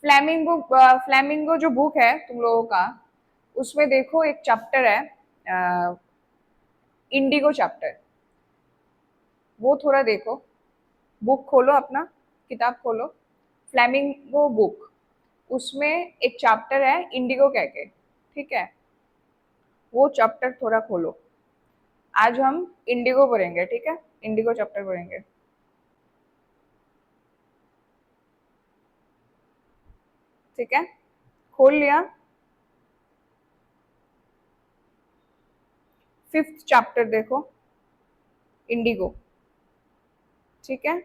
Flamingo flamingo जो book है तुम लोगों का, उसमें देखो एक चैप्टर है इंडिगो चैप्टर, वो थोड़ा देखो। बुक खोलो, अपना किताब खोलो, फ्लैमिंगो बुक, उसमें एक चैप्टर है इंडिगो कह के, ठीक है? वो चैप्टर थोड़ा खोलो। आज हम इंडिगो पढ़ेंगे, ठीक है? इंडिगो चैप्टर पढ़ेंगे, ठीक है? खोल लिया? फिफ्थ चैप्टर देखो, इंडिगो, ठीक है?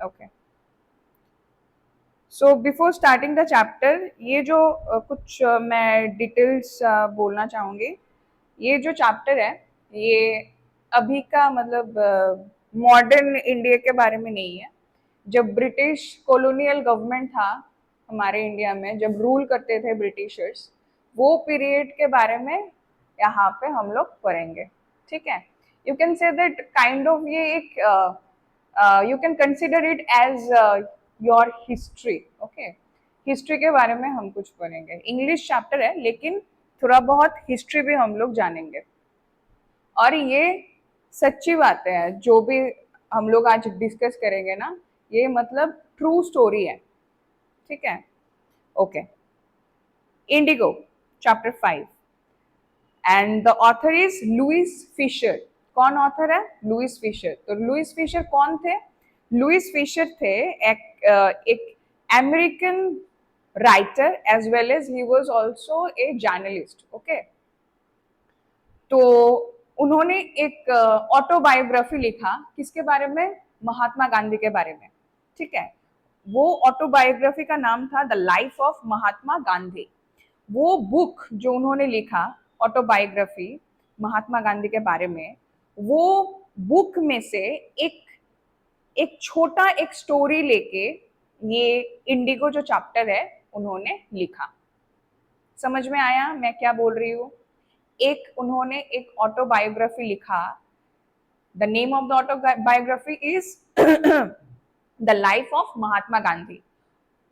Okay. So before starting the chapter, ये जो कुछ मैं डिटेल्स बोलना चाहूँगी। ये जो चैप्टर है, ये अभी का मतलब मॉडर्न इंडिया के बारे में नहीं है। जब ब्रिटिश कॉलोनियल गवर्नमेंट था हमारे इंडिया में, जब रूल करते थे ब्रिटिशर्स, वो पीरियड के बारे में यहाँ पे हम लोग पढ़ेंगे, ठीक है? You can say that kind of ये एक you can consider it as your history, okay? History के बारे में हम कुछ पढ़ेंगे। इंग्लिश चैप्टर है, लेकिन थोड़ा बहुत हिस्ट्री भी हम लोग जानेंगे। और ये सच्ची बातें हैं जो भी हम लोग आज डिस्कस करेंगे ना, ये मतलब ट्रू स्टोरी है, ठीक है? Okay. Indigo chapter 5 and the author is Louis Fischer. कौन ऑथर है? Louis Fischer. तो लुइस फिशर कौन थे? लुइस फिशर थे एक American writer, as well as he was also a journalist, okay? तो उन्होंने एक ऑटोबायोग्राफी लिखा, किसके बारे में? महात्मा गांधी के बारे में, ठीक है? वो ऑटोबायोग्राफी का नाम था the life of Mahatma Gandhi. वो बुक जो उन्होंने लिखा, ऑटोबायोग्राफी महात्मा गांधी के बारे में, वो बुक में से एक एक छोटा एक स्टोरी लेके ये इंडिगो जो चैप्टर है उन्होंने लिखा। समझ में आया मैं क्या बोल रही हूँ? एक उन्होंने एक ऑटोबायोग्राफी लिखा। The name of the autobiography is the life of Mahatma Gandhi.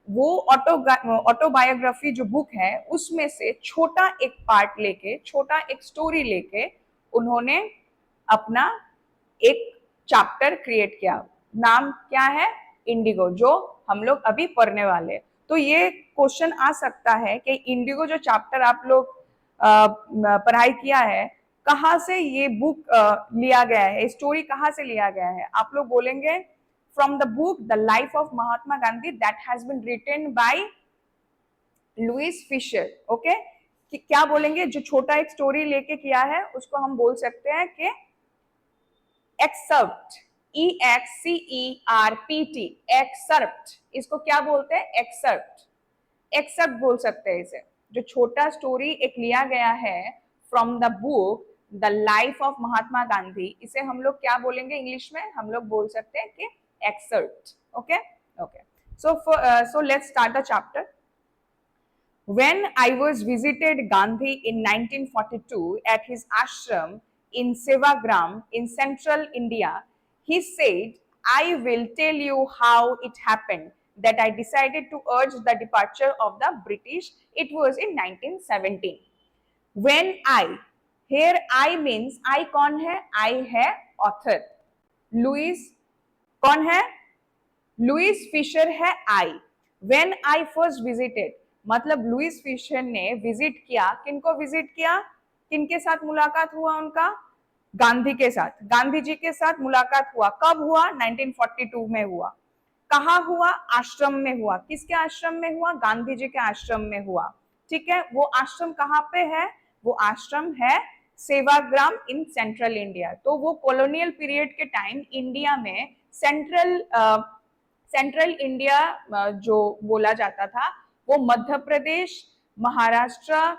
वो ऑटोबायोग्राफी जो बुक है, उसमें से छोटा एक पार्ट लेके, छोटा एक स्टोरी लेके उन्होंने अपना एक चैप्टर क्रिएट किया। नाम क्या है? इंडिगो, जो हम लोग अभी पढ़ने वाले। तो ये क्वेश्चन आ सकता है कि इंडिगो जो चैप्टर आप लोग पढ़ाई किया है, कहाँ से ये बुक लिया गया है, स्टोरी कहाँ से लिया गया है? आप लोग बोलेंगे from the book the life of Mahatma Gandhi that has been written by Louis Fischer, okay? क्या बोलेंगे? जो छोटा एक स्टोरी लेके किया है उसको हम बोल सकते हैं कि एक्सर्प्ट, EXCERPT, एक्सर्प्ट। इसको क्या बोलते हैं? एक्सर्प्ट, एक्सर्प्ट बोल सकते हैं इसे। जो छोटा स्टोरी एक लिया गया है from the book the life of Mahatma Gandhi, इसे हम लोग क्या बोलेंगे इंग्लिश में? हम लोग बोल सकते हैं कि excerpt, okay? Okay, so let's start the chapter. When I was visited Gandhi in 1942 at his ashram in Sevagram in central India, he said, I will tell you how it happened that I decided to urge the departure of the British. It was in 1917. When I, here I means I कौन है? I है author. Louis कौन है? Louis Fisher है I. When I first visited, मतलब Louis Fisher ने visit किया। किनको विजिट किया? किनके साथ मुलाकात हुआ उनका? गांधी के साथ, गांधी जी के साथ मुलाकात हुआ। कब हुआ? 1942 में हुआ। कहाँ हुआ? आश्रम में हुआ। किसके आश्रम में हुआ? गांधी जी के आश्रम में हुआ, ठीक है? वो आश्रम कहाँ पे है? वो आश्रम है सेवाग्राम इन सेंट्रल इंडिया। तो वो कॉलोनियल पीरियड के टाइम इंडिया में सेंट्रल इंडिया जो बोला जाता था, वो मध्य प्रदेश, महाराष्ट्र,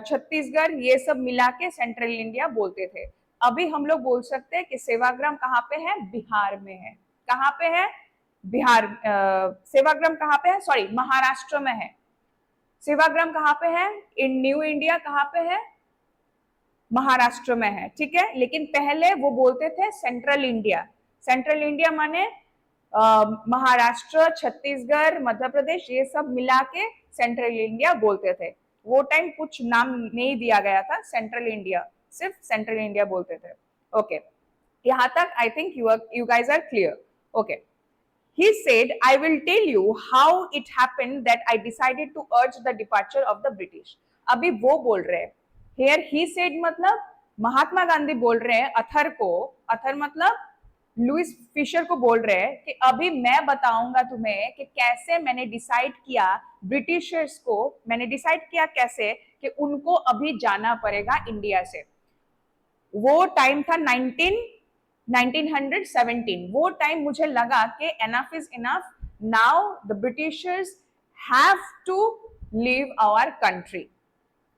छत्तीसगढ़, ये सब मिला के सेंट्रल इंडिया बोलते थे। अभी हम लोग बोल सकते हैं कि सेवाग्राम कहाँ पे है? बिहार में है। कहाँ पे है? बिहार। सेवाग्राम कहाँ पे है? सॉरी, महाराष्ट्र में है। सेवाग्राम कहाँ पे है? इन न्यू इंडिया कहाँ पे है? महाराष्ट्र में है, ठीक है? लेकिन पहले वो बोलते थे सेंट्रल इंडिया। सेंट्रल इंडिया माने महाराष्ट्र, छत्तीसगढ़, मध्य प्रदेश, ये सब मिला के सेंट्रल इंडिया बोलते थे। वो टाइम कुछ नाम नहीं दिया गया था, सेंट्रल इंडिया, सिर्फ सेंट्रल इंडिया बोलते थे। ओके, यहाँ तक I think you guys are clear. Okay, he said, I will tell you how it happened that I decided to urge the departure of the British। अभी वो बोल रहे हैं, here he said मतलब महात्मा गांधी बोल रहे हैं अथर को, अथर मतलब लुइस फिशर को बोल रहे हैं कि अभी मैं बताऊंगा तुम्हें कि कैसे मैंने डिसाइड किया, ब्रिटिशर्स को मैंने डिसाइड किया कैसे कि उनको अभी जाना पड़ेगा इंडिया से। वो टाइम था 1917। वो टाइम मुझे लगा कि enough is enough, now the Britishers have to leave our country।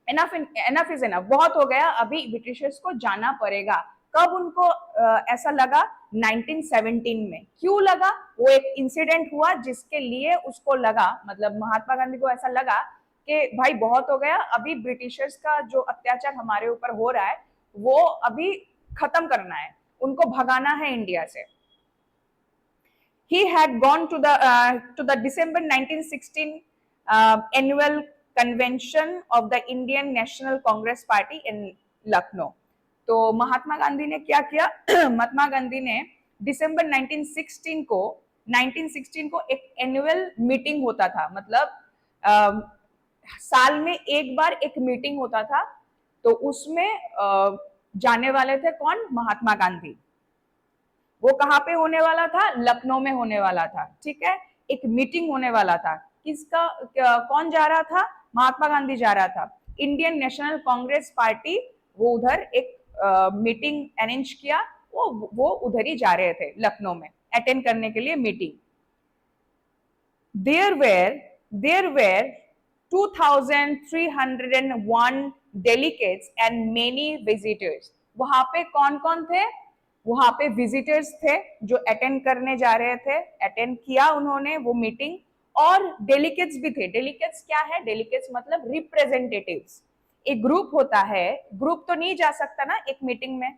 enough is enough, बहुत हो गया, अभी ब्रिटिशर्स को जाना पड़ेगा। कब उनको ऐसा लगा? 1917 में। क्यों लगा? वो एक इंसिडेंट हुआ जिसके लिए उसको लगा, मतलब महात्मा गांधी को ऐसा लगा कि भाई बहुत हो गया, अभी ब्रिटिशर्स का जो अत्याचार हमारे ऊपर हो रहा है वो अभी खत्म करना है, उनको भगाना है इंडिया से। He had gone to the December 1916 annual convention of the Indian National Congress Party in Lucknow। तो महात्मा गांधी ने क्या किया? महात्मा गांधी ने दिसंबर 1916 को एक एनुअल मीटिंग होता था, मतलब साल में एक बार एक मीटिंग होता था, तो उसमें जाने वाले थे कौन? महात्मा गांधी। वो कहाँ पे होने वाला था? लखनऊ में होने वाला था। ठीक है, एक मीटिंग होने वाला था। किसका, कौन जा रहा था? महात्मा गांधी जा रहा था। इंडियन नेशनल कांग्रेस पार्टी वो उधर एक मीटिंग अरेंज किया, वो उधर ही जा रहे थे लखनऊ में अटेंड करने के लिए meeting. there were 2301 delegates and many visitors। वहां पे कौन कौन थे? वहां पे विजिटर्स थे जो अटेंड करने जा रहे थे, अटेंड किया उन्होंने वो मीटिंग, और डेलीगेट्स भी थे। डेलीगेट्स क्या है? डेलीगेट्स मतलब रिप्रेजेंटेटिव्स। एक ग्रुप होता है, ग्रुप तो नहीं जा सकता ना एक मीटिंग में,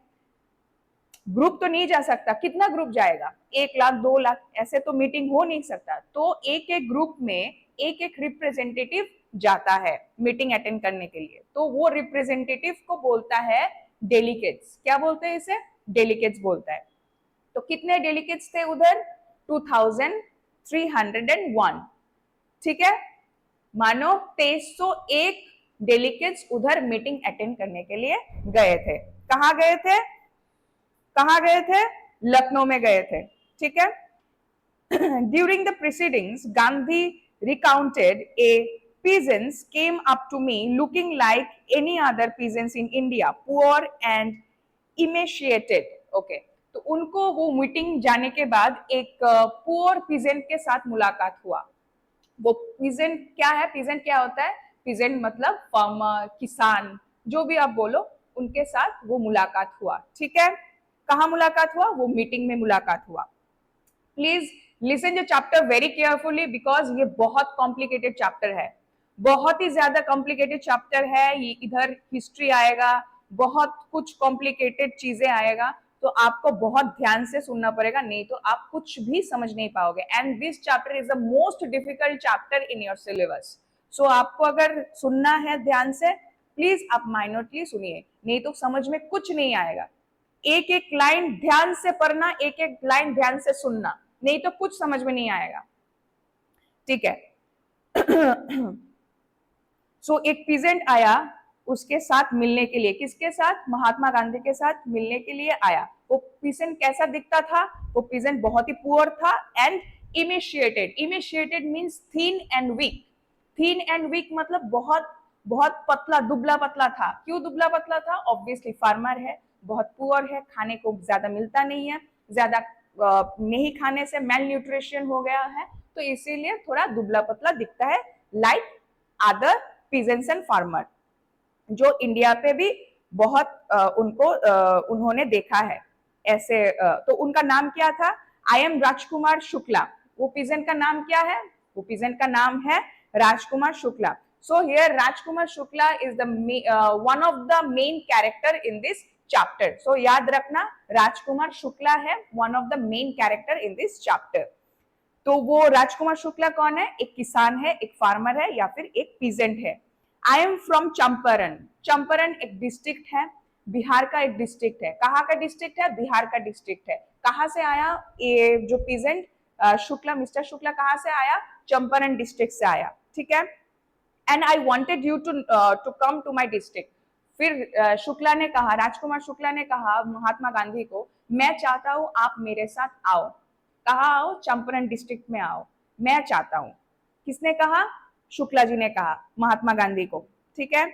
ग्रुप तो नहीं जा सकता, कितना ग्रुप जाएगा? 1 लाख 2 लाख, ऐसे तो मीटिंग हो नहीं सकता। तो एक एक ग्रुप में एक एक रिप्रेजेंटेटिव जाता है मीटिंग अटेंड करने के लिए, तो वो रिप्रेजेंटेटिव को बोलता है डेलीगेट्स। क्या बोलते हैं इसे? डेलीगेट्स बोलता है। तो कितने डेलीगेट्स थे उधर? 2301। ठीक है, मानो 2301 डेलीगेट्स उधर मीटिंग अटेंड करने के लिए गए थे। कहाँ गए थे? कहाँ गए थे? लखनऊ में गए थे। ठीक है, during the proceedings Gandhi recounted a peasants came up to me looking like any other peasants in India, poor and emaciated। okay, तो उनको वो मीटिंग जाने के बाद एक पुअर पीजेंट के साथ मुलाकात हुआ। वो पीजेंट क्या है? पीजेंट क्या होता है? पीजेंट मतलब फार्मर, किसान, जो भी आप बोलो, उनके साथ वो मुलाकात हुआ। ठीक है, कहाँ मुलाकात हुआ? वो मीटिंग में मुलाकात हुआ। Please listen the chapter very carefully because ये बहुत कॉम्प्लिकेटेड चैप्टर है, बहुत ही ज्यादा कॉम्प्लिकेटेड चैप्टर है ये। इधर हिस्ट्री आएगा, बहुत कुछ कॉम्प्लिकेटेड चीजें आएगा, तो आपको बहुत ध्यान से सुनना पड़ेगा, नहीं तो आप कुछ भी समझ नहीं पाओगे। And this chapter is the most difficult chapter in your syllabus. So आपको अगर सुनना है ध्यान से, प्लीज आप माइनरली सुनिए, नहीं तो समझ में कुछ नहीं आएगा। एक एक लाइन ध्यान से पढ़ना, एक एक लाइन ध्यान से सुनना, नहीं तो कुछ समझ में नहीं आएगा। ठीक है। सो एक पीजेंट आया उसके साथ मिलने के लिए, किसके साथ? महात्मा गांधी के साथ मिलने के लिए आया। वो पीजेंट कैसा दिखता था? वो पीजेंट बहुत ही पुअर था and emaciated. Emaciated means thin and weak. Thin and weak मतलब बहुत बहुत पतला, दुबला पतला था। क्यों दुबला पतला था? ऑब्वियसली फार्मर है, बहुत पुअर है, खाने को ज्यादा मिलता नहीं है, ज्यादा नहीं खाने से मेल न्यूट्रिशन हो गया है, तो इसीलिए थोड़ा दुबला पतला दिखता है, like other peasants and farmer जो इंडिया पे भी बहुत उन्होंने देखा है ऐसे। तो उनका नाम क्या था? आई एम राजकुमार शुक्ला। वो पीजेंट का नाम क्या है? वो पीजेंट का नाम है Rajkumar Shukla. So here Rajkumar Shukla is the one of the main character in this chapter. So याद रखना, राजकुमार शुक्ला है one of the main character in this chapter. तो वो राजकुमार शुक्ला कौन है? एक किसान है, एक फार्मर है, या फिर एक पीजेंट है। I am from Champaran. Champaran एक डिस्ट्रिक्ट है, बिहार का एक डिस्ट्रिक्ट है। कहाँ का डिस्ट्रिक्ट है? बिहार का डिस्ट्रिक्ट है। कहाँ से आया ये जो पीजेंट शुक्ला, मिस्टर शुक्ला कहाँ से आया? चंपारण डिस्ट्रिक्ट से आया, ठीक है। And I wanted you to come to my district. फिर शुक्ला ने कहा, राजकुमार शुक्ला ने कहा महात्मा गांधी को, मैं चाहता हूं आप मेरे साथ आओ। कहा आओ? चंपारण डिस्ट्रिक्ट में आओ, मैं चाहता हूं। किसने कहा? शुक्ला जी ने कहा महात्मा गांधी को, ठीक है।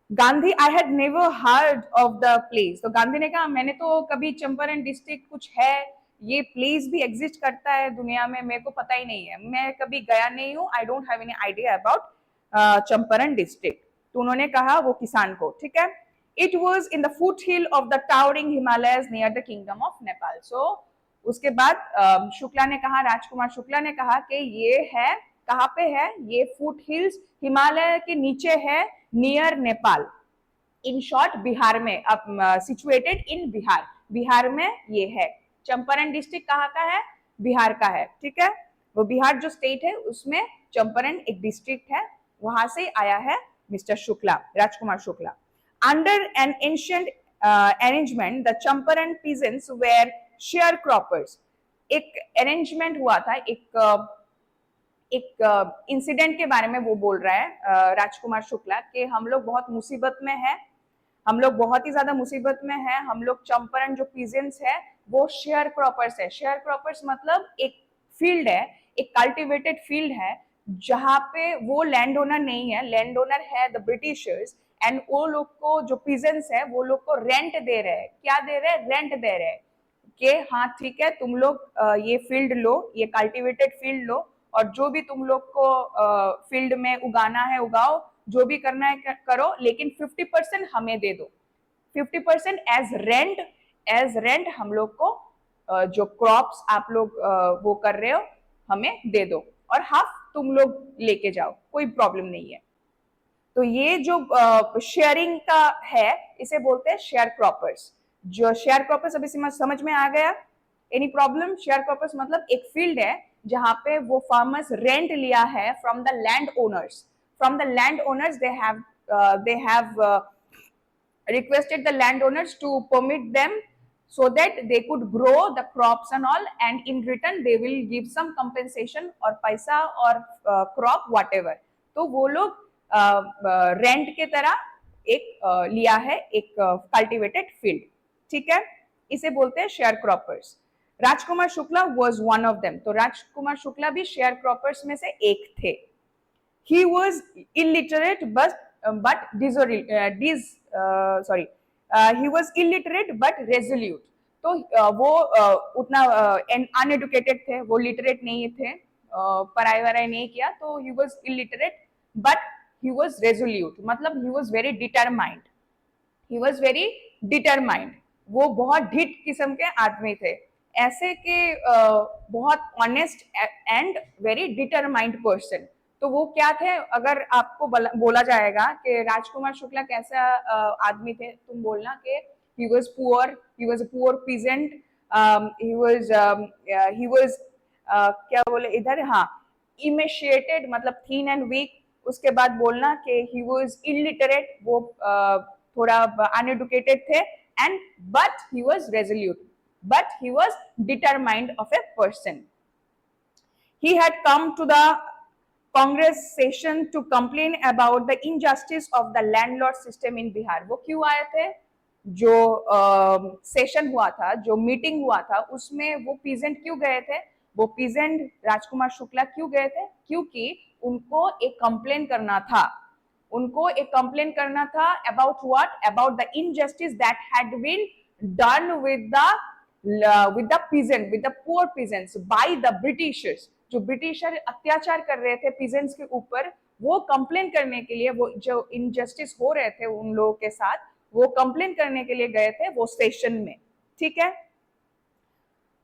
Gandhi, I had never heard of the place. तो गांधी ने कहा मैंने तो कभी, चंपारण डिस्ट्रिक्ट कुछ है, ये प्लेस भी एग्जिस्ट करता है दुनिया में, मेरे को पता ही नहीं है, मैं कभी गया नहीं हूँ, I don't have any idea about Champaran district. तो उन्होंने कहा वो किसान को, ठीक है। It was in the foothill of the towering Himalayas near the kingdom of Nepal. So उसके बाद शुक्ला ने कहा, राजकुमार शुक्ला ने कहा कि ये है, कहाँ पे है? ये फुट हिल्स हिमालय के नीचे है, near Nepal. In short Bihar में, अब सिचुएटेड इन बिहार, बिहार में ये है। चंपारण डिस्ट्रिक्ट कहाँ का है? बिहार का है, ठीक है। वो बिहार जो स्टेट है उसमें चंपारण एक डिस्ट्रिक्ट है, वहां से आया है mister Shukla, Rajkumar Shukla. Under an ancient arrangement the Champaran peasants were sharecroppers. एक अरेंजमेंट हुआ था, एक इंसिडेंट के बारे में वो बोल रहा है राजकुमार शुक्ला कि हम लोग बहुत मुसीबत में है, हम लोग बहुत ही ज्यादा मुसीबत में है। हम लोग चंपारण जो पीजेंट्स है वो शेयर क्रॉपर्स है। शेयर क्रॉपर्स मतलब एक फील्ड है, एक कल्टिवेटेड फील्ड है, जहां पे वो लैंड ओनर नहीं है, लैंड ओनर है द ब्रिटिशर्स। एंड वो लोग को, जो पीजेंट्स है, वो लोग को रेंट दे रहे हैं। क्या दे रहे हैं? रेंट दे रहे हैं कि हाँ ठीक है, तुम लोग ये फील्ड लो, ये कल्टिवेटेड फील्ड लो, और जो भी तुम लोग को फील्ड में उगाना है उगाओ, जो भी करना है करो, लेकिन 50% हमें दे दो। 50% एज रेंट हम लोग को जो क्रॉप्स आप लोग वो कर रहे हो हमें दे दो, और हाफ तुम लोग लेके जाओ, कोई प्रॉब्लम नहीं है। तो ये जो शेयरिंग का है, इसे बोलते हैं शेयर क्रॉपर्स। जो शेयर क्रॉपर्स अभी समझ में आ गया? Any problem? शेयर क्रॉपर्स मतलब एक फील्ड है जहां पे वो फार्मर्स रेंट लिया है from the land owners. From the land owners they have requested the landowners to permit them so that they could grow the crops and all, and in return they will give some compensation or paisa or crop whatever। तो वो लोग rent के तरह एक लिया है एक cultivated field, ठीक है। इसे बोलते हैं share croppers. Rajkumar Shukla was one of them. तो राजकुमार शुक्ला भी शेयर क्रॉपर्स में से एक थे। He was illiterate but he was illiterate but resolute। तो वो उतना अनएडुकेटेड थे, वो लिटरेट नहीं थे, पढ़ाई वढ़ाई नहीं किया, तो he was illiterate but he was resolute, मतलब he was very determined। he was very determined। वो बहुत ढीठ किस्म के आदमी थे, ऐसे के बहुत honest and very determined person. तो वो क्या थे? अगर आपको बोला जाएगा कि राजकुमार शुक्ला कैसा आदमी थे, तुम बोलना कि he was poor, he was a poor peasant, he was क्या बोले इधर, हाँ, emaciated मतलब thin and weak। उसके बाद बोलना कि he was illiterate, वो थोड़ा अनएडुकेटेड थे, and but he was resolute, but he was determined of a person। He had come to the Congress session to complain about the injustice of the landlord system in Bihar। वो क्यों आए थे? जो session हुआ था, जो meeting हुआ था, उसमें वो पीजेंट क्यों गए थे? वो पीजेंट राजकुमार शुक्ला क्यों गए थे? क्योंकि उनको एक कंप्लेन करना था, उनको एक कंप्लेन करना था about what? About the injustice that had been done with the peasant, with the poor peasants by the Britishers. जो ब्रिटिशर अत्याचार कर रहे थे पीजेंट्स के ऊपर, वो कंप्लेन करने के लिए, वो जो इनजस्टिस हो रहे थे उन लोगों के साथ, वो कंप्लेन करने के लिए गए थे वो स्टेशन में, ठीक है,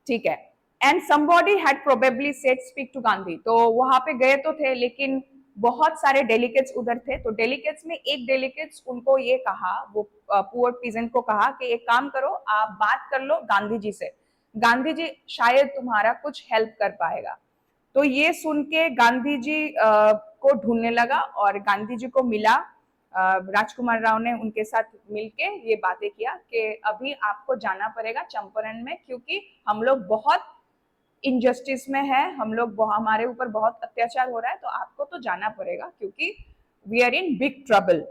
ठीक है। And somebody had probably said speak to Gandhi. तो वहां पे गए तो थे, लेकिन बहुत सारे डेलीगेट्स उधर थे। तो डेलीगेट्स में एक डेलीगेट्स उनको ये कहा, वो पुअर पीजेंट को कहा कि एक काम करो, आप बात कर लो गांधी जी से। गांधी जी शायद तुम्हारा कुछ हेल्प कर पाएगा। तो ये सुन के गांधी जी को ढूंढने लगा और गांधी जी को मिला। राजकुमार राव ने उनके साथ मिलके ये बातें किया कि अभी आपको जाना पड़ेगा चंपारण में, क्योंकि हम लोग बहुत इनजस्टिस में है, हम लोग हमारे ऊपर बहुत अत्याचार हो रहा है, तो आपको तो जाना पड़ेगा क्योंकि we are in big trouble.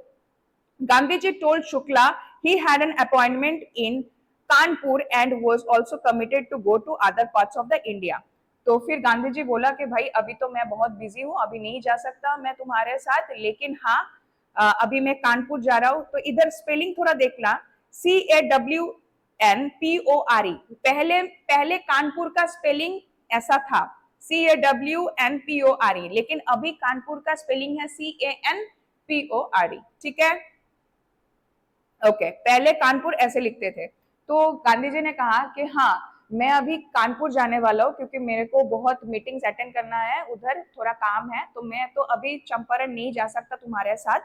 Gandhiji told Shukla he had an appointment in Kanpur and was also committed to go to other parts of the India. तो फिर गांधी जी बोला कि भाई अभी तो मैं बहुत बिजी हूँ, अभी नहीं जा सकता मैं तुम्हारे साथ, लेकिन हाँ अभी मैं कानपुर जा रहा हूँ। तो इधर स्पेलिंग थोड़ा देखना, CAWNPORE। पहले पहले कानपुर का स्पेलिंग ऐसा था CAWNPORE, लेकिन अभी कानपुर का स्पेलिंग है CANPORE। ठीक है, ओके पहले कानपुर ऐसे लिखते थे। तो गांधी जी ने कहा कि हाँ मैं अभी कानपुर जाने वाला हूँ क्योंकि मेरे को बहुत मीटिंग्स अटेंड करना है, उधर थोड़ा काम है, तो मैं तो अभी चंपारण नहीं जा सकता तुम्हारे साथ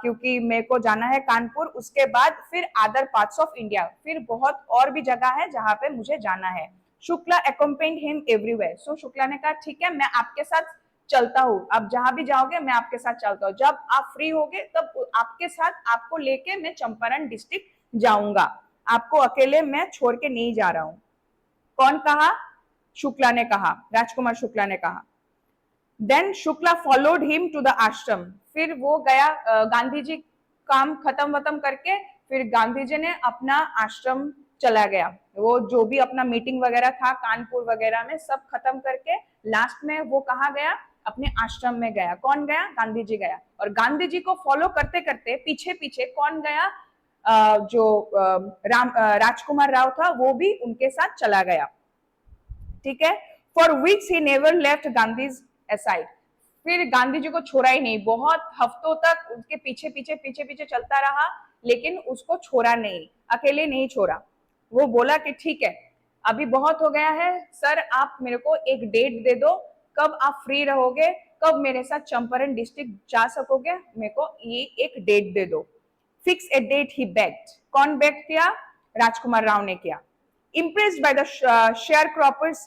क्योंकि मेरे को जाना है कानपुर। उसके बाद फिर अदर पार्ट्स ऑफ इंडिया, फिर बहुत और भी जगह है जहाँ पे मुझे जाना है। Shukla accompanied him everywhere। सो शुक्ला ने कहा ठीक है मैं आपके साथ चलता हूँ, आप जहां भी जाओगे मैं आपके साथ चलता हूँ, जब आप फ्री होगे तब आपके साथ आपको लेके मैं चंपारण डिस्ट्रिक्ट जाऊंगा, आपको अकेले मैं छोड़ के नहीं जा रहा हूँ। कौन कहा? शुक्ला ने कहा, राजकुमार शुक्ला ने कहा। Then Shukla followed him to the ashram. फिर वो गया, गांधी जी काम खत्म वतम करके फिर गांधी जी ने अपना आश्रम चला गया। वो जो भी अपना मीटिंग वगैरह था कानपुर वगैरह में सब खत्म करके लास्ट में वो कहा गया, अपने आश्रम में गया। कौन गया? गांधी जी गया। और गांधी जी को फॉलो करते करते पीछे पीछे कौन गया? जो राजकुमार राव था वो भी उनके साथ चला गया। ठीक है, for weeks he never left Gandhi's aside. फिर गांधी जी को छोड़ा ही नहीं, बहुत हफ्तों तक उसके पीछे पीछे पीछे पीछे चलता रहा, लेकिन उसको छोड़ा नहीं, अकेले नहीं छोड़ा। वो बोला कि ठीक है अभी बहुत हो गया है सर, आप मेरे को एक डेट दे दो, कब आप फ्री रहोगे, कब मेरे साथ चंपारण डिस्ट्रिक्ट जा सकोगे, मेरे को ये एक डेट दे दो। Fix a date he begged. कौन बेग किया? राजकुमार राव ने किया। Impressed by the sharecroppers'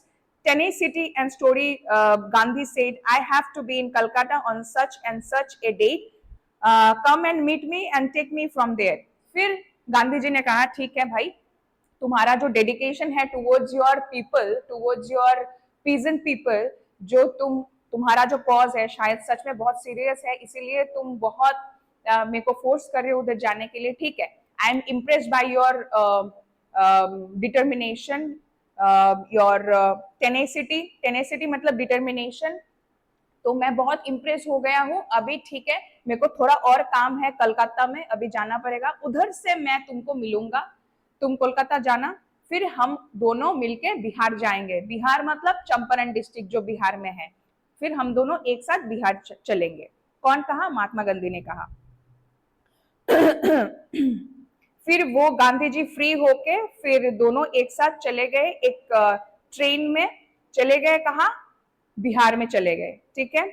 tenacity and story, Gandhi said, I have to be in Calcutta on such and such a date. Come and meet me and take me from there. फिर गांधी जी ने कहा ठीक है भाई, तुम्हारा जो डेडिकेशन है towards your people, towards your peasant people, जो तुम्हारा जो कॉज है शायद सच में बहुत सीरियस है, इसीलिए तुम बहुत मेरे को फोर्स कर रहे हो उधर जाने के लिए। ठीक है, I am impressed by your determination, your tenacity. Tenacity मतलब डिटर्मिनेशन, तो मैं बहुत इम्प्रेस हो गया हूँ अभी। ठीक है, मेरे को थोड़ा और काम है कलकत्ता में, अभी जाना पड़ेगा, उधर से मैं तुमको मिलूंगा, तुम कोलकाता जाना, फिर हम दोनों मिलके बिहार जाएंगे। बिहार मतलब चंपारण डिस्ट्रिक्ट जो बिहार में है, फिर हम दोनों एक साथ बिहार चलेंगे। कौन कहा? महात्मा गांधी ने कहा। फिर वो गांधी जी फ्री होके फिर दोनों एक साथ चले गए, एक ट्रेन में चले गए। कहा? बिहार में चले गए। ठीक है,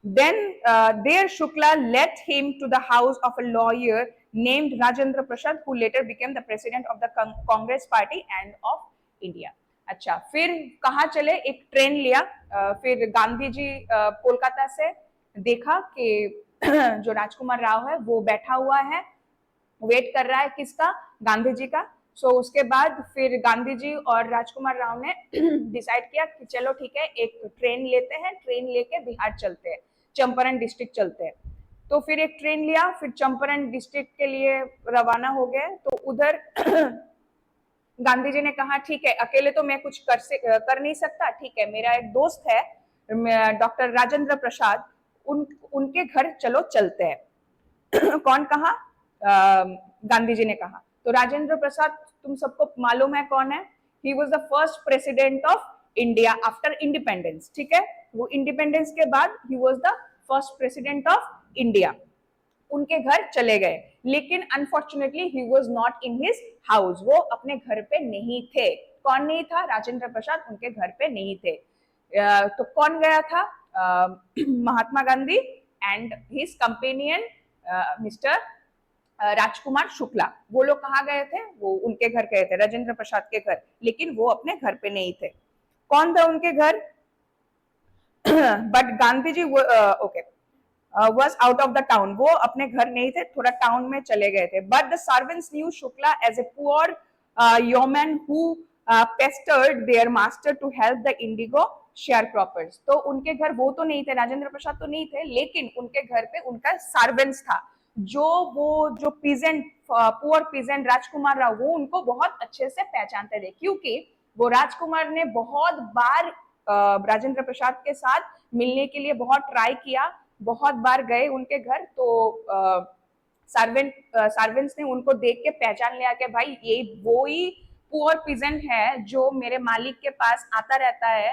then there Shukla led him to the house of a lawyer named Rajendra Prasad, who later became the president of the Congress party and of India. अच्छा, फिर कहाँ चले? एक ट्रेन लिया। फिर गांधी जी कोलकाता से देखा कि जो राजकुमार राव है वो बैठा हुआ है, वेट कर रहा है किसका? गांधी जी का। सो उसके बाद फिर गांधी जी और राजकुमार राव ने डिसाइड किया कि चलो ठीक है एक ट्रेन लेते हैं, ट्रेन लेके बिहार चलते हैं, चंपारण डिस्ट्रिक्ट चलते हैं। तो फिर एक ट्रेन लिया, फिर चंपारण डिस्ट्रिक्ट के लिए रवाना हो गए। तो उधर गांधी जी ने कहा ठीक है अकेले तो मैं कुछ कर नहीं सकता, ठीक है मेरा एक दोस्त है डॉक्टर राजेंद्र प्रसाद, उनके घर चलो चलते हैं। कौन कहा? गांधी जी ने कहा। तो राजेंद्र प्रसाद तुम सबको मालूम है कौन है? He was the first president of India after independence. ठीक है, वो इंडिपेंडेंस के बाद he was the first president of India. उनके घर चले गए, लेकिन unfortunately he was not in his house, वो अपने घर पे नहीं थे। कौन नहीं था? राजेंद्र प्रसाद उनके घर पे नहीं थे। तो कौन गया था? Mahatma Gandhi and his companion mister Rajkumar Shukla, वो लोग कहाँ गए थे, वो उनके घर गए थे, राजेंद्र प्रसाद के घर, लेकिन वो अपने घर पे नहीं थे। कौन था उनके घर? But Gandhi ji okay was out of the town, वो अपने घर नहीं थे, थोड़ा टाउन में चले गए थे। But the servants knew Shukla as a poor yeoman who pestered their master to help the indigo sharecroppers। तो उनके घर वो तो नहीं थे, राजेंद्र प्रसाद तो नहीं थे, लेकिन उनके घर पे उनका सर्वेंट्स था, जो वो जो पीजेंट, पुअर पीजेंट राजकुमार राव, वो उनको बहुत अच्छे से पहचानते थे, क्योंकि वो राजकुमार ने बहुत बार राजेंद्र प्रसाद के साथ मिलने के लिए बहुत ट्राई किया, बहुत बार गए उनके घर। तो सर्वेंट्स ने उनको देख के पहचान लिया कि भाई ये वो ही पुअर पीजेंट है जो मेरे मालिक के पास आता रहता है,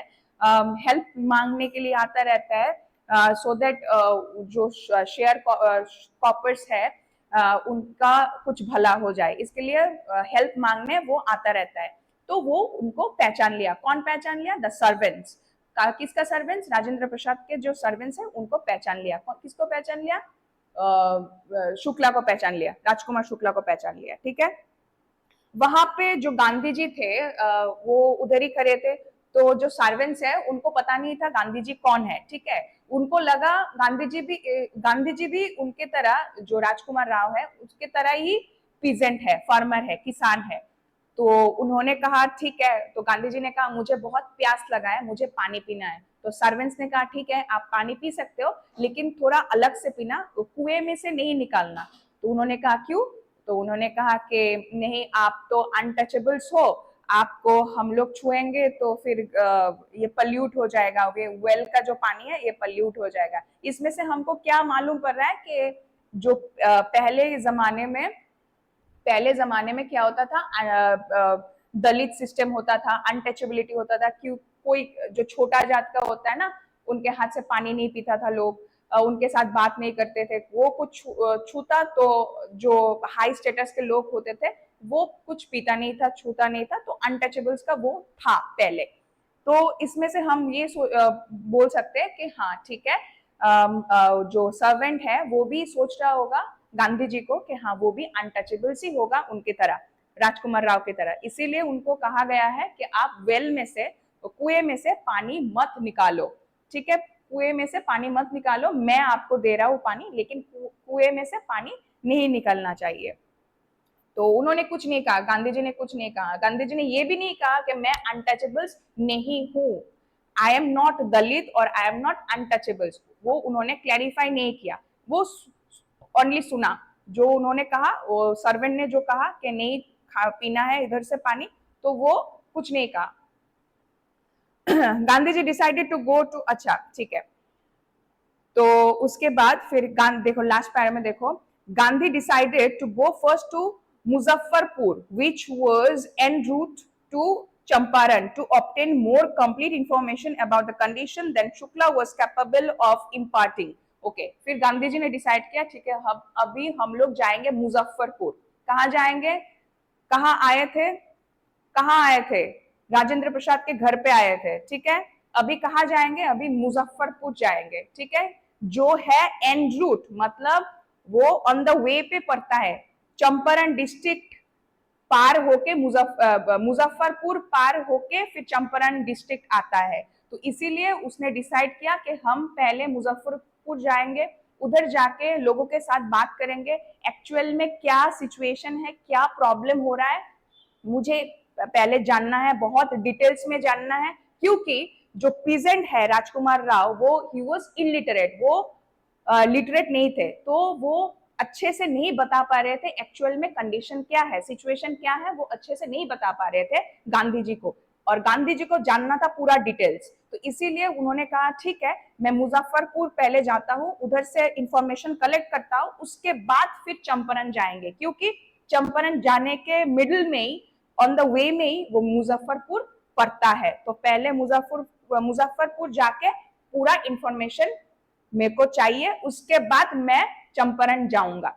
हेल्प मांगने के लिए आता रहता है, सो दैट जो शेयर कॉपर्स है उनका कुछ भला हो जाए, इसके लिए हेल्प मांगने वो आता रहता है। तो वो उनको पहचान लिया। कौन पहचान लिया? The servants. किसका सर्वेंट्स? राजेंद्र प्रसाद के जो सर्वेंट्स है उनको पहचान लिया। किसको पहचान लिया? शुक्ला को पहचान लिया, राजकुमार शुक्ला को पहचान लिया। ठीक है, वहां पे जो गांधी जी थे वो उधर ही खड़े थे, तो जो सर्वेंट्स है उनको पता नहीं था गांधी जी कौन है। ठीक है, उनको लगा गांधी जी भी उनके तरह, जो राजकुमार राव है उसके तरह ही पीजेंट है, फार्मर है, किसान है। तो उन्होंने कहा ठीक है, तो गांधी जी ने कहा मुझे बहुत प्यास लगा है, मुझे पानी पीना है। तो सर्वेंट्स ने कहा ठीक है, आप पानी पी सकते हो, लेकिन थोड़ा अलग से पीना, कुएं में से नहीं निकालना। तो उन्होंने कहा क्यों? तो उन्होंने कहा कि नहीं, आप तो अनटचेबल्स हो, आपको हम लोग छुएंगे तो फिर ये पल्यूट हो जाएगा, ये वेल का जो पानी है ये पल्यूट हो जाएगा। इसमें से हमको क्या मालूम पड़ रहा है कि जो पहले जमाने में क्या होता था, दलित सिस्टम होता था, अनटचेबिलिटी होता था, क्यों कोई जो छोटा जात का होता है ना, उनके हाथ से पानी नहीं पीता था लोग, उनके साथ बात नहीं करते थे, वो कुछ छूता तो जो हाई स्टेटस के लोग होते थे वो कुछ पीता नहीं था, छूता नहीं था, तो अनटचेबल्स का वो था पहले। तो इसमें से हम ये बोल सकते हैं कि हाँ ठीक है, जो सर्वेंट है वो भी सोच रहा होगा गांधी जी को कि हाँ वो भी अनटचेबल्स ही होगा उनकी तरह, राजकुमार राव की तरह। इसीलिए उनको कहा गया है कि आप वेल में से, कुएं में से पानी मत निकालो। ठीक है, कुएं में से पानी मत निकालो, मैं आपको दे रहा हूं पानी, लेकिन कुएं में से पानी नहीं निकलना चाहिए। तो उन्होंने कुछ नहीं कहा, गांधी जी ने कुछ नहीं कहा। गांधी जी ने ये भी नहीं कहा कि मैं अनटचेबल्स नहीं हूं, आई एम नॉट दलित और आई एम नॉट अनटचेबल्स, वो उन्होंने क्लैरिफाई नहीं किया। वो ओनली सुना, जो उन्होंने कहा, वो सर्वेंट ने जो कहा कि नहीं पीना है इधर से पानी, तो वो कुछ नहीं कहा। Gandhi ji decided to go to, अच्छा ठीक है, तो उसके बाद फिर देखो लास्ट पैरा में देखो, Gandhi decided to go first to Muzaffarpur which was en route to Champaran to obtain more complete information about the condition than Shukla was capable of imparting. Okay, फिर गांधी जी ने डिसाइड किया ठीक है, अभी हम लोग जाएंगे मुजफ्फरपुर। कहाँ जाएंगे? कहाँ आए थे? कहाँ आए थे? राजेंद्र प्रसाद के घर पे आए थे। ठीक है, अभी कहाँ जाएंगे? अभी मुजफ्फरपुर जाएंगे। ठीक है, जो है एन रूट, मतलब वो ऑन द वे पे पड़ता है, चंपारण डिस्ट्रिक्ट पार होके मुजफ्फरपुर पार होके फिर चंपारण डिस्ट्रिक्ट आता है। तो इसीलिए उसने डिसाइड किया कि हम पहले मुजफ्फरपुर जाएंगे, उधर जाके लोगों के साथ बात करेंगे, एक्चुअल में क्या सिचुएशन है, क्या प्रॉब्लम हो रहा है, मुझे पहले जानना है, बहुत डिटेल्स में जानना है। क्योंकि जो पीजेंट है राजकुमार राव, वो ही वॉज इलिटरेट, वो लिटरेट नहीं थे, तो वो अच्छे से नहीं बता पा रहे थे एक्चुअल में कंडीशन क्या है, सिचुएशन क्या है, वो अच्छे से नहीं बता पा रहे थे गांधी जी को, और गांधी जी को जानना था पूरा डिटेल्स। तो इसीलिए उन्होंने कहा ठीक है, मैं मुजफ्फरपुर पहले जाता हूँ, उधर से इंफॉर्मेशन कलेक्ट करता हूँ, उसके बाद फिर चंपारण जाएंगे, क्योंकि चंपारण जाने के मिडिल में ही, ऑन द वे में ही वो मुजफ्फरपुर पड़ता है। तो पहले मुजफ्फरपुर जाके पूरा इंफॉर्मेशन मेरे को चाहिए, उसके बाद मैं चंपारण जाऊंगा।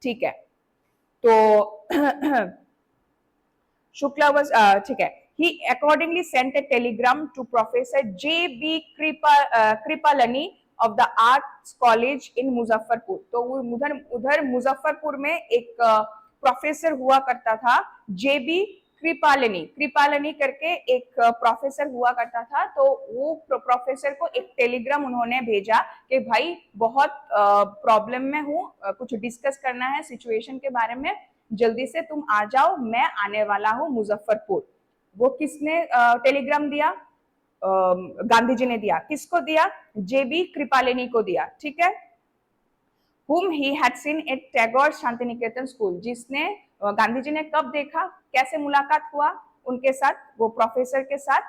ठीक है, तो शुक्ला was ठीक है, he accordingly sent a telegram to Professor J.B. Kripalani of the arts college in Muzaffarpur. तो वो उधर उधर मुजफ्फरपुर में एक प्रोफेसर हुआ करता था, जेबी कृपालिनी, कृपालिनी करके एक प्रोफेसर हुआ करता था। तो वो प्रोफेसर को एक टेलीग्राम उन्होंने भेजा कि भाई बहुत प्रॉब्लम में हूँ, कुछ डिस्कस करना है सिचुएशन के बारे में, जल्दी से तुम आ जाओ, मैं आने वाला हूँ मुजफ्फरपुर। वो किसने टेलीग्राम दिया? गांधी जी ने दिया। किसको दिया? जेबी कृपालिनी को दिया, ठीक है। whom he had seen at Tagore Shanti Niketan school, जिसने गांधी जी ने कब देखा, कैसे मुलाकात हुआ उनके साथ, वो प्रोफेसर के साथ?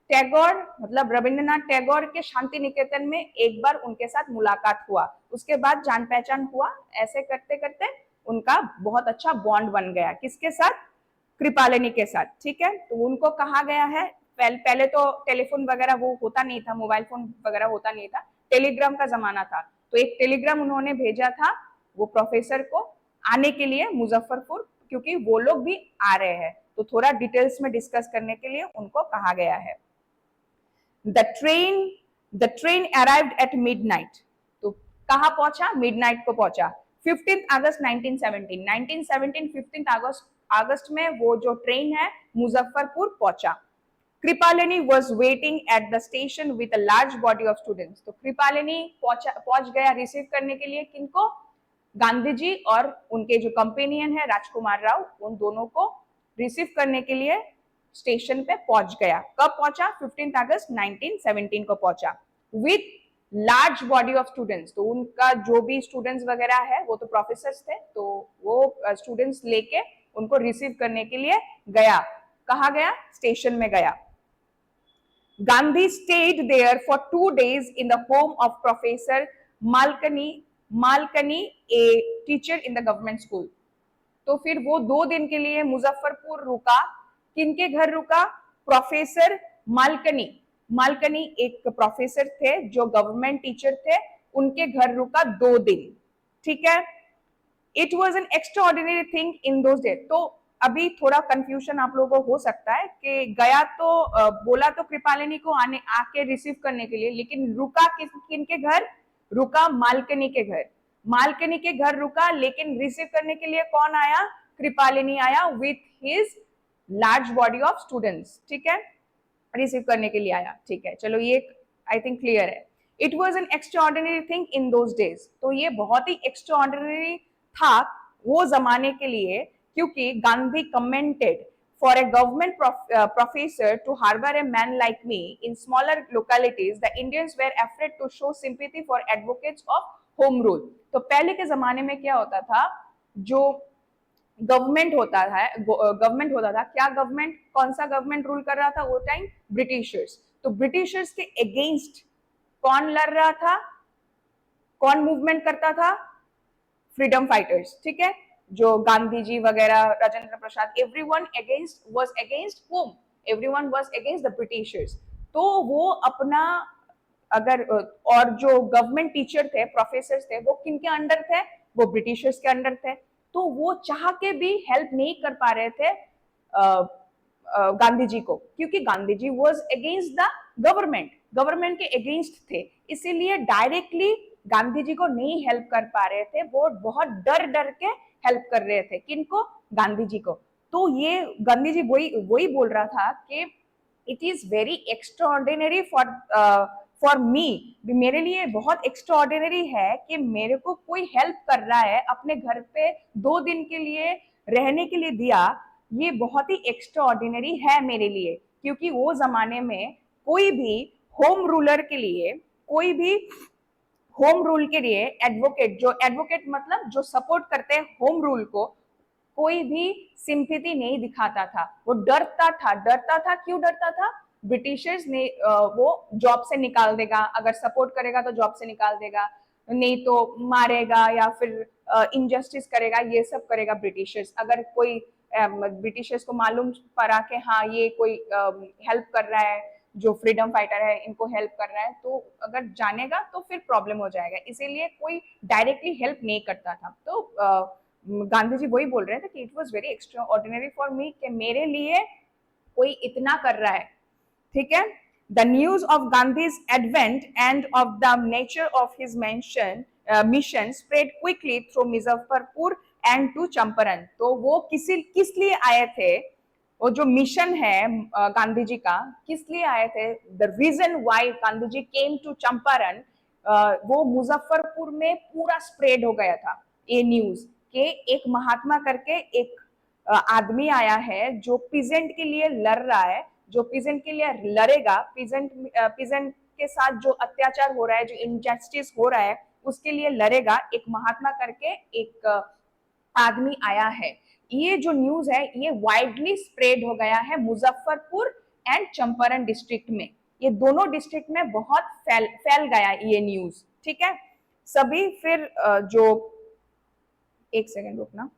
टैगोर मतलब रविंद्रनाथ टैगोर के शांति निकेतन में एक बार उनके साथ मुलाकात हुआ, उसके बाद जान पहचान हुआ, ऐसे करते करते उनका बहुत अच्छा बॉन्ड बन गया। किसके साथ? कृपालिनी के साथ, ठीक है। तो उनको कहा गया है, पहले तो टेलीफोन वगैरह वो होता नहीं था, मोबाइल फोन वगैरह होता नहीं था, टेलीग्राम का जमाना था। तो एक टेलीग्राम उन्होंने भेजा था वो प्रोफेसर को आने के लिए मुजफ्फरपुर, क्योंकि वो लोग भी आ रहे हैं, तो थोड़ा डिटेल्स में डिस्कस करने के लिए उनको कहा गया है। The train arrived at midnight. तो कहाँ पहुंचा? मिडनाइट को पहुंचा। 15 अगस्त 1917 15 अगस्त में वो जो ट्रेन है मुजफ्फरपुर पहुंचा। Kripalani was waiting at the station with a large body of students। तो कृपालिनी पहुंच गया रिसीव करने के लिए किनको? गांधी जी और उनके जो कंपेनियन है राजकुमार राव, उन दोनों को रिसीव करने के लिए स्टेशन पे पहुंच गया। कब पहुंचा? 15 अगस्त 1917 को पहुंचा। With large body of students. तो उनका जो भी स्टूडेंट्स वगैरह है वो तो प्रोफेसर्स थे, तो वो स्टूडेंट्स लेके उनको रिसीव करने के लिए गया। कहा गया? स्टेशन में गया। Gandhi stayed there for 2 days in the home of Professor Malkani, a teacher in the government school। तो फिर वो 2 दिन के लिए मुजफ्फरपुर रुका। किनके घर रुका? प्रोफेसर मालकनी। मालकनी एक प्रोफेसर थे जो गवर्नमेंट टीचर थे, उनके घर रुका 2 दिन, ठीक है। It was an extraordinary thing in those days. तो अभी थोड़ा कंफ्यूजन आप लोगों को हो सकता है कि गया तो बोला तो कृपालिनी को आके रिसीव करने के लिए, लेकिन रुका किनके घर? रुका मालकनी के घर। मालकनी के घर रुका, लेकिन रिसीव करने के लिए कौन आया? कृपालिनी आया with his large body of students, ठीक है, रिसीव करने के लिए आया, ठीक है। चलो ये आई थिंक क्लियर है। It was an extraordinary thing in those days. तो ये बहुत ही एक्स्ट्राऑर्डिनरी था वो जमाने के लिए, क्योंकि Gandhi commented for a government professor to harbour a man like me in smaller localities, the Indians were afraid to show sympathy for advocates of home rule. तो पहले के जमाने में क्या होता था, जो गवर्नमेंट होता था, क्या गवर्नमेंट, कौन सा गवर्नमेंट रूल कर रहा था वो टाइम? ब्रिटिशर्स। तो ब्रिटिशर्स के अगेंस्ट कौन लड़ रहा था, कौन मूवमेंट करता था? फ्रीडम फाइटर्स, ठीक है, जो गांधी जी वगैरह, Rajendra Prasad, everyone was against home, everyone was against the Britishers. तो वो अपना अगर और जो गवर्नमेंट टीचर थे, प्रोफेसर थे, वो किनके अंडर थे? वो ब्रिटिशर्स के अंडर थे। तो वो चाह के भी हेल्प नहीं कर पा रहे थे गांधी जी को, क्योंकि Gandhi ji was against the government के अगेंस्ट थे, इसीलिए डायरेक्टली गांधी जी को नहीं हेल्प कर पा रहे थे, वो बहुत डर डर के हेल्प कर रहे थे। किनको? गांधी जी को। तो ये गांधी जी वही बोल रहा था कि it is very extraordinary for me, मेरे लिए बहुत एक्स्ट्राऑर्डिनरी है कि मेरे को कोई हेल्प कर रहा है, अपने घर पे 2 दिन के लिए रहने के लिए दिया, ये बहुत ही एक्स्ट्राऑर्डिनरी है मेरे लिए। क्योंकि वो जमाने में कोई भी होम रूलर के लिए, कोई भी होम रूल के लिए एडवोकेट, जो एडवोकेट मतलब जो सपोर्ट करते हैं होम रूल को, कोई भी सिंपैथी नहीं दिखाता था, वो डरता था। क्यों डरता था? ब्रिटिशर्स ने वो जॉब से निकाल देगा, अगर सपोर्ट करेगा तो जॉब से निकाल देगा, नहीं तो मारेगा या फिर इनजस्टिस करेगा, ये सब करेगा ब्रिटिशर्स। अगर कोई ब्रिटिशर्स को मालूम पड़ा कि हाँ ये कोई हेल्प कर रहा है, जो फ्रीडम फाइटर है इनको हेल्प कर रहा है, तो अगर जानेगा तो फिर प्रॉब्लम हो जाएगा, इसीलिए कोई डायरेक्टली हेल्प नहीं करता था। तो गांधी जी वही बोल रहे थे कि it was very extra ordinary for me, कि मेरे लिए कोई इतना कर रहा है, ठीक है। The news of Gandhi's advent and of the nature of his mission spread quickly through Muzaffarpur and to Champaran. तो वो किस लिए आए थे? वो जो मिशन है गांधी जी का, किस लिए आए थे? The reason why Gandhi ji came to Champaran, वो मुजफ्फरपुर में पूरा स्प्रेड हो गया था ये न्यूज कि एक महात्मा करके एक आदमी आया है जो पीजेंट के लिए लड़ रहा है, जो पीजेंट के लिए लड़ेगा, पीजेंट के साथ जो अत्याचार हो रहा है, जो इनजस्टिस हो रहा है, उसके लिए लड़ेगा। एक महात्मा करके एक आदमी आया है। ये जो न्यूज है ये वाइडली स्प्रेड हो गया है मुजफ्फरपुर एंड चंपारण डिस्ट्रिक्ट में। ये दोनों डिस्ट्रिक्ट में बहुत फैल गया ये न्यूज। ठीक है, सभी फिर जो एक सेकेंड रुकना,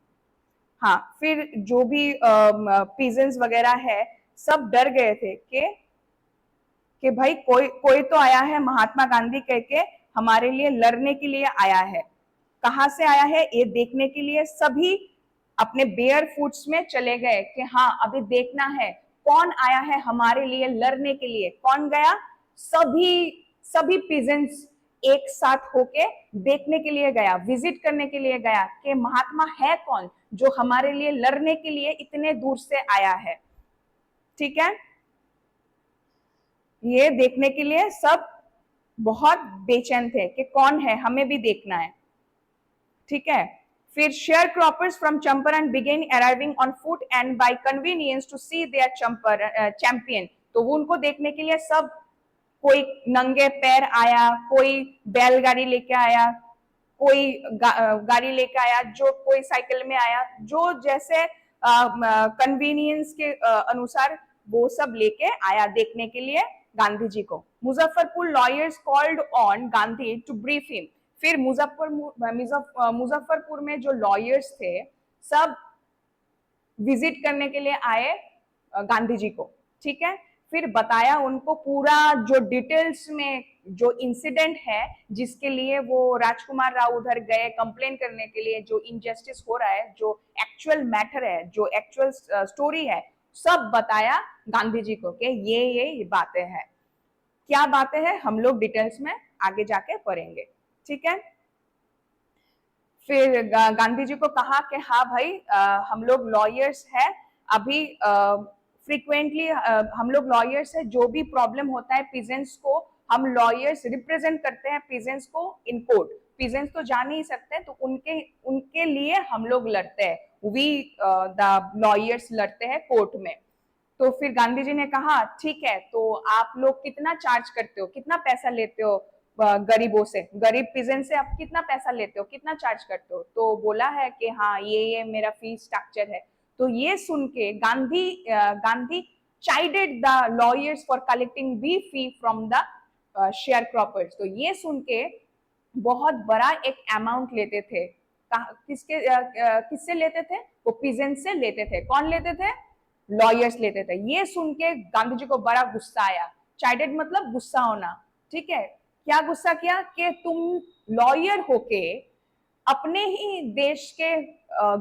हाँ, फिर जो भी पीजेंट्स वगैरह है सब डर गए थे कि भाई कोई कोई तो आया है महात्मा गांधी कह के हमारे लिए लड़ने के लिए आया है। कहाँ से आया है ये देखने के लिए सभी अपने बेयर फुट्स में चले गए कि हाँ अभी देखना है कौन आया है हमारे लिए लड़ने के लिए। कौन गया? सभी पीजेंट्स एक साथ होके देखने के लिए गया, विजिट करने के लिए गया कि महात्मा है कौन जो हमारे लिए लड़ने के लिए इतने दूर से आया है। ठीक है, ये देखने के लिए सब बहुत बेचैन थे कि कौन है, हमें भी देखना है। ठीक है, फिर sharecroppers from Champaran began arriving on foot and by convenience to see their champion. तो वो उनको देखने के लिए सब, कोई नंगे पैर आया, कोई बैलगाड़ी लेके आया, कोई गाड़ी लेके आया, जो कोई साइकिल में आया, जो जैसे कन्वीनियंस के अनुसार वो सब लेके आया देखने के लिए गांधी जी को। Muzaffarpur lawyers called on Gandhi to brief him. फिर मुजफ्फरपुर में जो लॉयर्स थे सब विजिट करने के लिए आए गांधी जी को। ठीक है, फिर बताया उनको पूरा जो डिटेल्स में जो इंसिडेंट है जिसके लिए वो राजकुमार राव उधर गए कंप्लेन करने के लिए, जो इनजस्टिस हो रहा है, जो एक्चुअल मैटर है, जो एक्चुअल स्टोरी है, सब बताया गांधी जी को कि ये बातें हैं। क्या बातें हैं हम लोग डिटेल्स में आगे जाके पढ़ेंगे। ठीक है, फिर गांधी जी को कहा कि हाँ भाई हम लोग लॉयर्स हैं, अभी फ्रीक्वेंटली हम लोग लॉयर्स है, जो भी प्रॉब्लम होता है पीजेंट्स को, हम लॉयर्स रिप्रेजेंट करते हैं पीजेंट्स को इन कोर्ट। पीजेंट्स तो जा नहीं सकते तो उनके उनके लिए हम लोग लड़ते हैं, वी द लॉयर्स लड़ते हैं कोर्ट में। तो फिर गांधी जी ने कहा ठीक है, तो आप लोग कितना चार्ज करते हो, कितना पैसा लेते हो गरीबों से, गरीब पीजेंट से आप कितना पैसा लेते हो, कितना चार्ज करते हो? तो बोला है कि हाँ ये मेरा फीस स्ट्रक्चर है। तो ये सुन के Gandhi chided the lawyers for collecting we fee from the sharecroppers. तो ये सुन के बहुत बड़ा एक अमाउंट लेते थे। किससे लेते थे? वो पीजेंट से लेते थे। कौन लेते थे? लॉयर्स लेते थे। ये सुन के गांधी जी को बड़ा गुस्सा आया। चाइडेड मतलब गुस्सा होना। ठीक है, क्या गुस्सा किया कि तुम लॉयर होके अपने ही देश के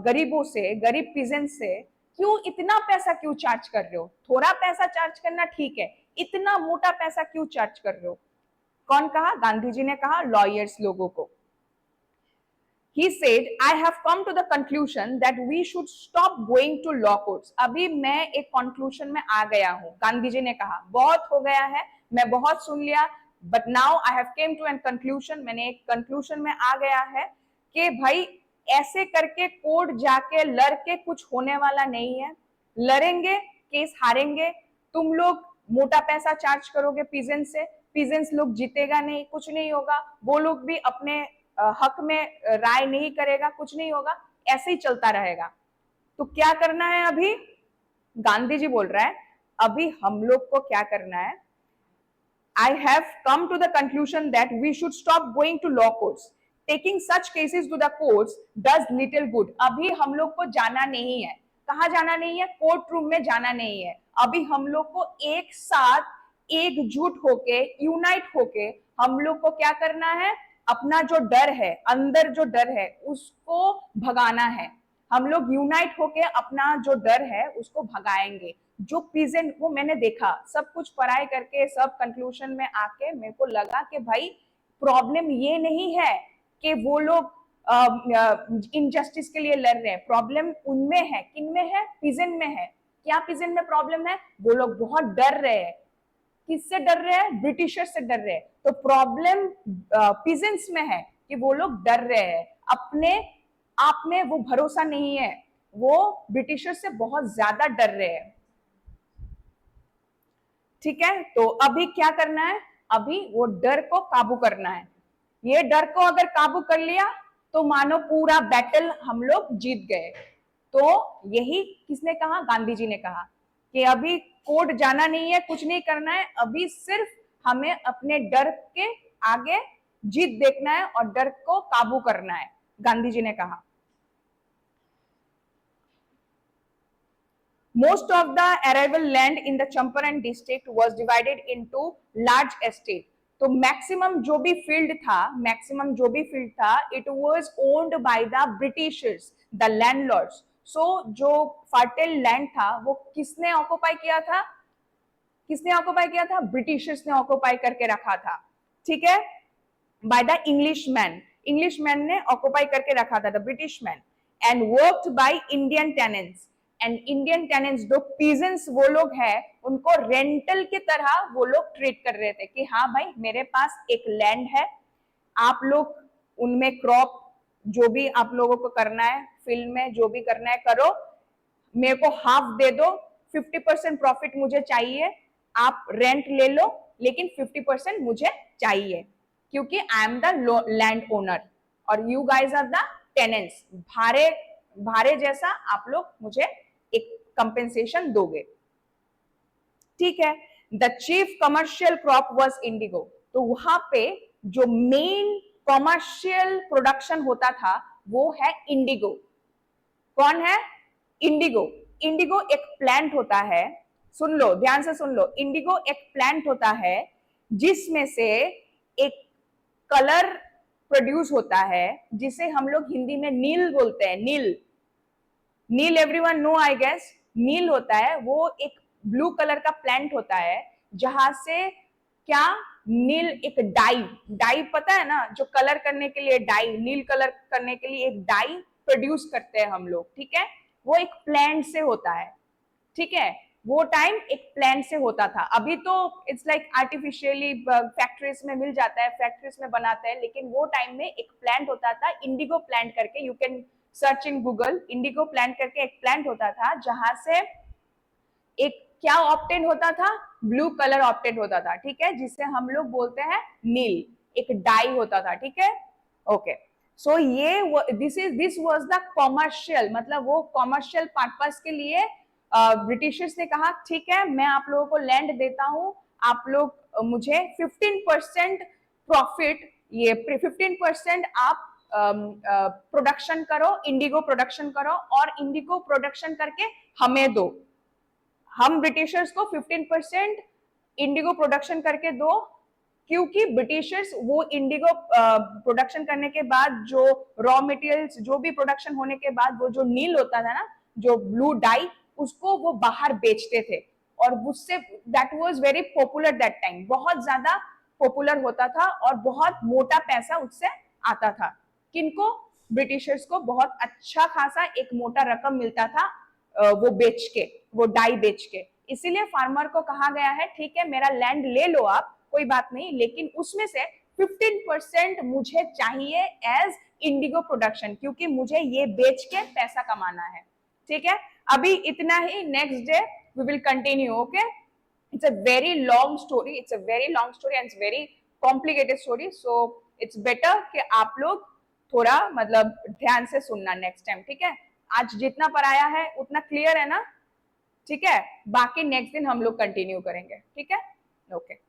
गरीबों से, गरीब पीजेंट से क्यों इतना पैसा क्यों चार्ज कर रहे हो? थोड़ा पैसा चार्ज करना ठीक है, इतना मोटा पैसा क्यों चार्ज कर रहे हो? कौन कहा? गांधी जी ने कहा लॉयर्स लोगों को। He said, I have come to the conclusion that we should stop going to law courts. अभी मैं एक conclusion में आ गया हूँ। गांधी जी ने कहा बहुत हो गया है, मैं बहुत सुन लिया, but now I have came to an conclusion, मैंने एक conclusion में आ गया है कि भाई ऐसे करके कोर्ट जाके लड़ के कुछ होने वाला नहीं है। लड़ेंगे, केस हारेंगे, तुम लोग मोटा पैसा चार्ज करोगे पीजेंट से, पीजेंट्स लोग जीतेगा नहीं, कुछ नहीं होगा, वो लोग भी अपने हक में राय नहीं करेगा, कुछ नहीं होगा, ऐसे ही चलता रहेगा। तो क्या करना है अभी? गांधी जी बोल रहा है अभी हम लोग को क्या करना है? I have come to the conclusion that we should stop going to law courts. Taking such cases to the courts does little good. अभी हम लोग को जाना नहीं है। कहाँ जाना नहीं है? कोर्ट रूम में जाना नहीं है। अभी हम लोग को एक साथ एकजुट होके, यूनाइट होके हम लोग को क्या करना है? अपना जो डर है, अंदर जो डर है, उसको भगाना है। हम लोग यूनाइट होके अपना जो डर है उसको भगाएंगे। जो पीजेंट, वो मैंने देखा सब कुछ पढ़ाई करके सब कंक्लूजन में आके मेरे को लगा कि भाई प्रॉब्लम ये नहीं है कि वो लोग इनजस्टिस के लिए लड़ रहे हैं, प्रॉब्लम उनमें है। किन में है? पीजेंट में है। क्या पीजेंट में प्रॉब्लम है? वो लोग बहुत डर रहे हैं। किससे डर रहे हैं? ब्रिटिशर्स से डर रहे हैं। तो प्रॉब्लम पीजेंट्स में है कि वो लोग डर रहे हैं, अपने आप में वो भरोसा नहीं है, वो ब्रिटिशर्स से बहुत ज्यादा डर रहे हैं। ठीक है, तो अभी क्या करना है? अभी वो डर को काबू करना है। ये डर को अगर काबू कर लिया तो मानो पूरा बैटल हम लोग जीत गए। तो यही किसने कहा? गांधी जी ने कहा कि अभी कोर्ट जाना नहीं है, कुछ नहीं करना है, अभी सिर्फ हमें अपने डर के आगे जीत देखना है और डर को काबू करना है, गांधी जी ने कहा। Most of the arable land in the Champaran district was divided into large estate. तो मैक्सिमम जो भी फील्ड था, it was owned by the Britishers, the landlords. So जो फर्टाइल लैंड था वो किसने ऑक्युपाई किया था? ब्रिटिशर्स ने ऑक्युपाई करके रखा था। ठीक है, बाय द इंग्लिशमैन ने ऑक्युपाई करके रखा था, the British man. And worked by Indian tenants, and Indian tenants जो पीजेंट्स वो लोग हैं, उनको रेंटल की तरह वो लोग ट्रीट कर रहे थे कि हाँ भाई मेरे पास एक लैंड है, आप लोग उनमें क्रॉप जो भी आप लोगों को करना है, फील्ड में जो भी करना है करो, मेरे को हाफ दे दो, 50% प्रॉफिट मुझे चाहिए, आप रेंट ले लो लेकिन 50% मुझे चाहिए, क्योंकि I am the landowner और you guys are the tenants. भारे भारे जैसा आप लोग मुझे एक कंपेंसेशन दोगे। ठीक है, the chief commercial crop was Indigo. तो वहां पे जो मेन कमर्शियल प्रोडक्शन होता था वो है इंडिगो। कौन है? इंडिगो। इंडिगो एक प्लांट होता है, सुन लो ध्यान से सुन लो, इंडिगो एक प्लांट होता है जिसमें से एक कलर प्रोड्यूस होता है जिसे हम लोग हिंदी में नील बोलते हैं। नील एवरीवन नो आई गेस। नील होता है, वो एक ब्लू कलर का प्लांट होता है जहां से क्या, नील एक डाई पता है ना, जो कलर करने के लिए डाई, नील कलर करने के लिए एक डाई प्रोड्यूस करते हैं हम लोग। ठीक है, वो एक प्लांट से होता है। ठीक है, वो टाइम एक प्लांट से होता था। अभी तो इट्स लाइक आर्टिफिशियली फैक्ट्रीज में मिल जाता है, फैक्ट्रीज में बनाते हैं, लेकिन वो टाइम में एक प्लांट होता था इंडिगो प्लांट करके। You can search in Google, Indigo plant करके एक प्लांट होता था जहां से एक क्या ऑप्टेन होता था? ब्लू कलर ऑप्टेन होता था। ठीक है, जिसे हम लोग बोलते हैं नील, एक डाई होता था। ठीक है, ओके। सो ये दिस वाज द कॉमर्शियल, मतलब वो कॉमर्शियल पर्पस के लिए ब्रिटिशर्स ने कहा ठीक है मैं आप लोगों को लैंड देता हूं, आप लोग मुझे 15% प्रॉफिट, ये 15% आप प्रोडक्शन करो, इंडिगो प्रोडक्शन करो और इंडिगो प्रोडक्शन करके हमें दो। हम ब्रिटिशर्स को 15% इंडिगो प्रोडक्शन करके दो, क्योंकि ब्रिटिशर्स वो इंडिगो प्रोडक्शन करने के बाद जो रॉ मटेरियल्स, जो भी प्रोडक्शन होने के बाद वो जो नील होता था ना, जो ब्लू डाई, उसको वो बाहर बेचते थे और उससे that was very popular that time, बहुत ज्यादा पॉपुलर होता था और बहुत मोटा पैसा उससे आता था। किनको? ब्रिटिशर्स को बहुत अच्छा खासा एक मोटा रकम मिलता था वो बेच के, वो डाई बेच के। इसीलिए फार्मर को कहा गया है ठीक है मेरा लैंड ले लो आप, कोई बात नहीं, लेकिन उसमें से 15% मुझे चाहिए एज इंडिगो प्रोडक्शन, क्योंकि मुझे ये बेच के पैसा कमाना है। ठीक है, अभी इतना ही, next day we will continue. Okay, it's a very long story, and it's very complicated story, so it's better कि आप लोग थोड़ा मतलब ध्यान से सुनना नेक्स्ट टाइम। ठीक है, आज जितना पढ़ाया है उतना क्लियर है ना? ठीक है, बाकी नेक्स्ट दिन हम लोग कंटिन्यू करेंगे। ठीक है, ओके।